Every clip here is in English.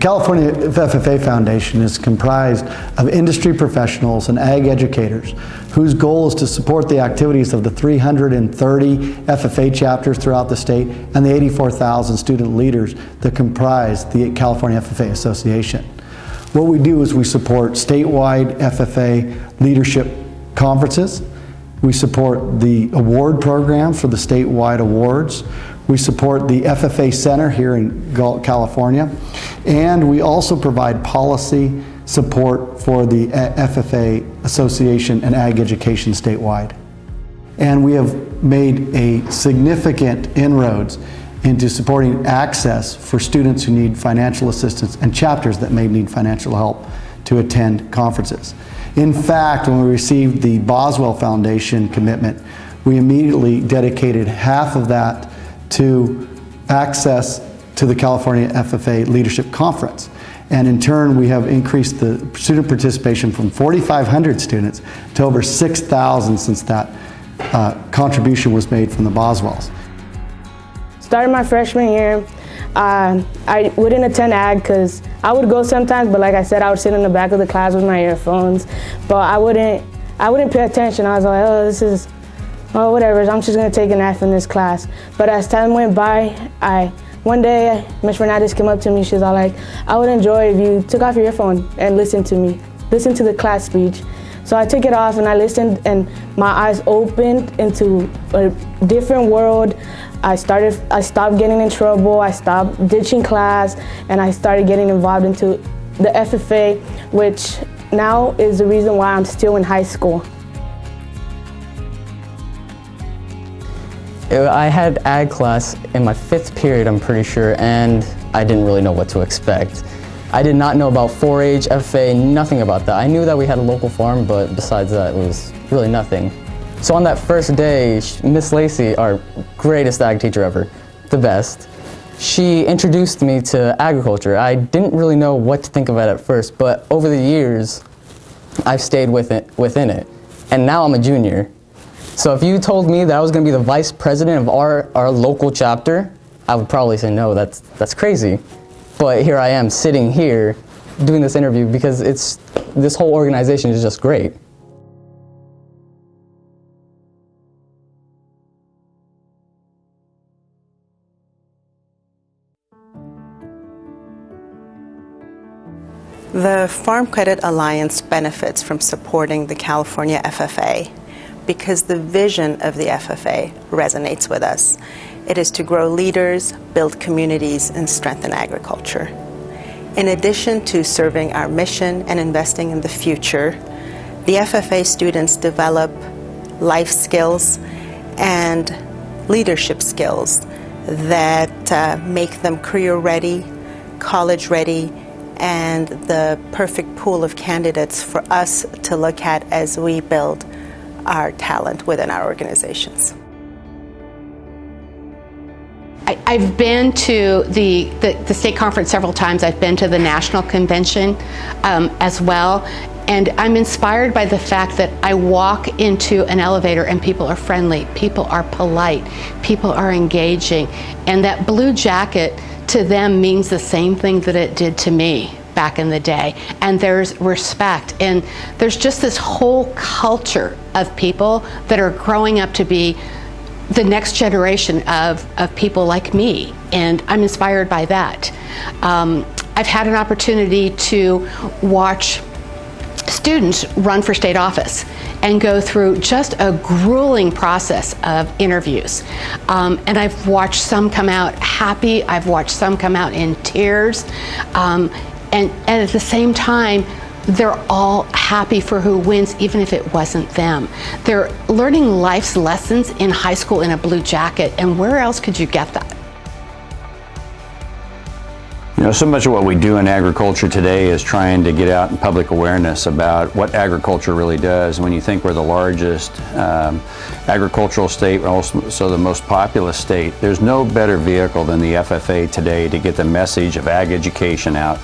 California FFA Foundation is comprised of industry professionals and ag educators whose goal is to support the activities of the 330 FFA chapters throughout the state and the 84,000 student leaders that comprise the California FFA Association. What we do is we support statewide FFA leadership conferences. We support the award program for the statewide awards. We support the FFA Center here in California, and we also provide policy support for the FFA Association and Ag Education statewide. And we have made a significant inroads into supporting access for students who need financial assistance and chapters that may need financial help to attend conferences. In fact, when we received the Boswell Foundation commitment, we immediately dedicated half of that to access to the California FFA Leadership Conference. And in turn, we have increased the student participation from 4,500 students to over 6,000 since that contribution was made from the Boswells. Started my freshman year, I wouldn't attend ag because I would go sometimes, but like I said, I would sit in the back of the class with my earphones. But I wouldn't pay attention. I was like, oh, this is, oh, whatever, I'm just gonna take an F in this class. But as time went by, one day, Ms. Fernandez came up to me, she was all like, I would enjoy if you took off your earphone and listened to me, listen to the class speech. So I took it off and I listened, and my eyes opened into a different world. I stopped getting in trouble, I stopped ditching class, and I started getting involved into the FFA, which now is the reason why I'm still in high school. I had ag class in my 5th period, I'm pretty sure, and I didn't really know what to expect. I did not know about 4-H, FFA, nothing about that. I knew that we had a local farm, but besides that, it was really nothing. So on that first day, Miss Lacey, our greatest ag teacher ever, the best, she introduced me to agriculture. I didn't really know what to think of it at first, but over the years, I've stayed within it. And now I'm a junior. So if you told me that I was going to be the vice president of our local chapter, I would probably say no, that's crazy. But here I am sitting here doing this interview because this whole organization is just great. The Farm Credit Alliance benefits from supporting the California FFA because the vision of the FFA resonates with us. It is to grow leaders, build communities, and strengthen agriculture. In addition to serving our mission and investing in the future, the FFA students develop life skills and leadership skills that make them career ready, college ready, and the perfect pool of candidates for us to look at as we build our talent within our organizations. I've been to the state conference several times. I've been to the national convention as well. And I'm inspired by the fact that I walk into an elevator and people are friendly, people are polite, people are engaging. And that blue jacket to them means the same thing that it did to me back in the day. And there's respect. And there's just this whole culture of people that are growing up to be the next generation of people like me. And I'm inspired by that. I've had an opportunity to watch students run for state office and go through just a grueling process of interviews. And I've watched some come out happy, I've watched some come out in tears, and at the same time, they're all happy for who wins, even if it wasn't them. They're learning life's lessons in high school in a blue jacket, and where else could you get that? You know, so much of what we do in agriculture today is trying to get out in public awareness about what agriculture really does. When you think we're the largest agricultural state, but also the most populous state. There's no better vehicle than the FFA today to get the message of ag education out.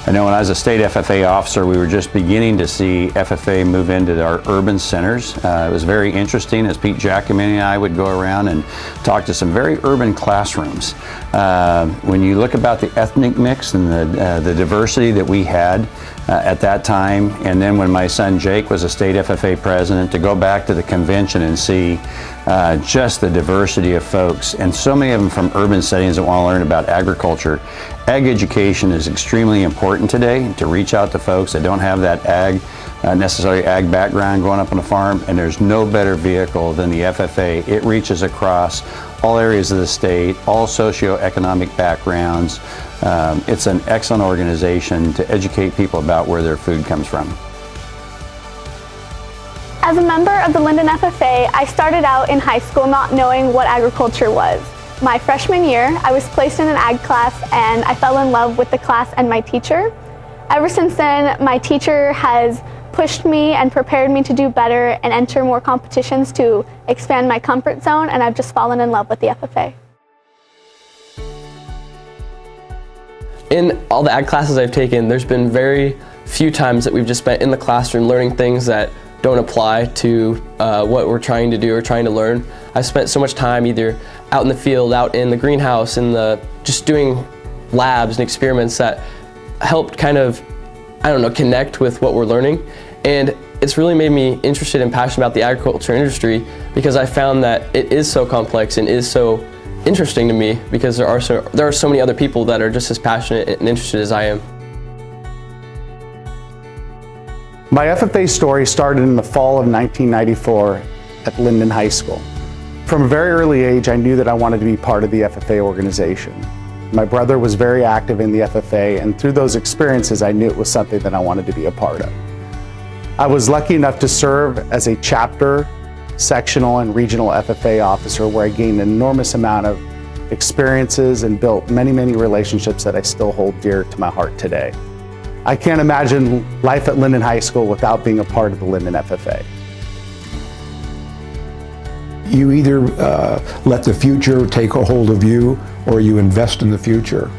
I know when I was a state FFA officer, we were just beginning to see FFA move into our urban centers. It was very interesting as Pete Giacomini and I would go around and talk to some very urban classrooms. When you look about the ethnic mix and the diversity that we had at that time, and then when my son Jake was a state FFA president, to go back to the convention and see just the diversity of folks, and so many of them from urban settings that want to learn about agriculture. Ag education is extremely important today to reach out to folks that don't have that necessarily ag background growing up on a farm, and there's no better vehicle than the FFA. It reaches across all areas of the state, all socioeconomic backgrounds. It's an excellent organization to educate people about where their food comes from. As a member of the Linden FFA, I started out in high school not knowing what agriculture was. My freshman year, I was placed in an ag class and I fell in love with the class and my teacher. Ever since then, my teacher has pushed me and prepared me to do better and enter more competitions to expand my comfort zone, and I've just fallen in love with the FFA. In all the ag classes I've taken, there's been very few times that we've just spent in the classroom learning things that don't apply to what we're trying to do or trying to learn. I've spent so much time either out in the field, out in the greenhouse, just doing labs and experiments that helped kind of, connect with what we're learning. And it's really made me interested and passionate about the agriculture industry because I found that it is so complex and is so interesting to me because there are so many other people that are just as passionate and interested as I am. My FFA story started in the fall of 1994 at Linden High School. From a very early age, I knew that I wanted to be part of the FFA organization. My brother was very active in the FFA, and through those experiences, I knew it was something that I wanted to be a part of. I was lucky enough to serve as a chapter, sectional, and regional FFA officer where I gained an enormous amount of experiences and built many, many relationships that I still hold dear to my heart today. I can't imagine life at Linden High School without being a part of the Linden FFA. You either let the future take a hold of you or you invest in the future.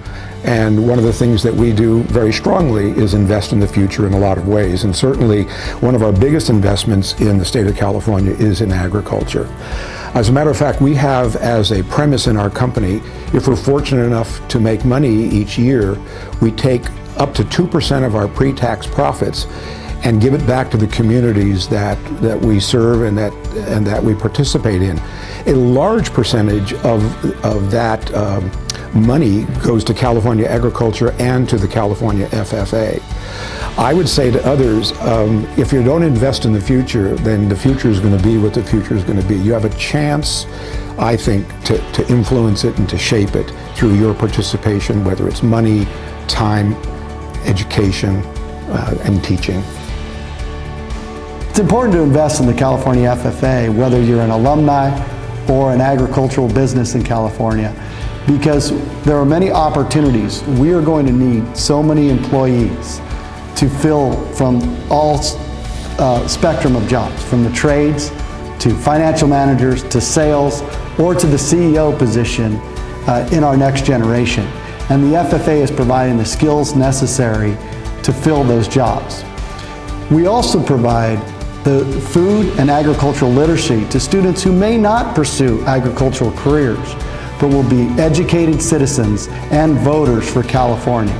And one of the things that we do very strongly is invest in the future in a lot of ways. And certainly one of our biggest investments in the state of California is in agriculture. As a matter of fact, we have as a premise in our company, if we're fortunate enough to make money each year, we take up to 2% of our pre-tax profits and give it back to the communities that we serve and that we participate in. A large percentage of that money goes to California agriculture and to the California FFA. I would say to others, if you don't invest in the future, then the future is going to be what the future is going to be. You have a chance, I think, to influence it and to shape it through your participation, whether it's money, time, education, and teaching. It's important to invest in the California FFA, whether you're an alumni or an agricultural business in California, because there are many opportunities. We are going to need so many employees to fill from all spectrum of jobs, from the trades to financial managers to sales or to the CEO position in our next generation. And the FFA is providing the skills necessary to fill those jobs. We also provide the food and agricultural literacy to students who may not pursue agricultural careers, but will be educated citizens and voters for California.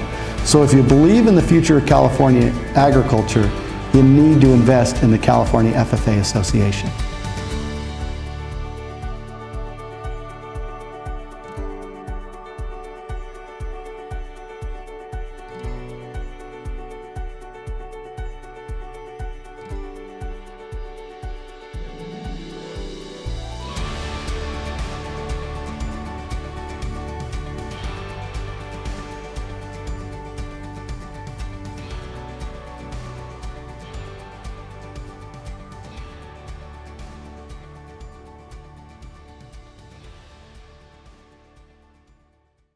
So if you believe in the future of California agriculture, you need to invest in the California FFA Association.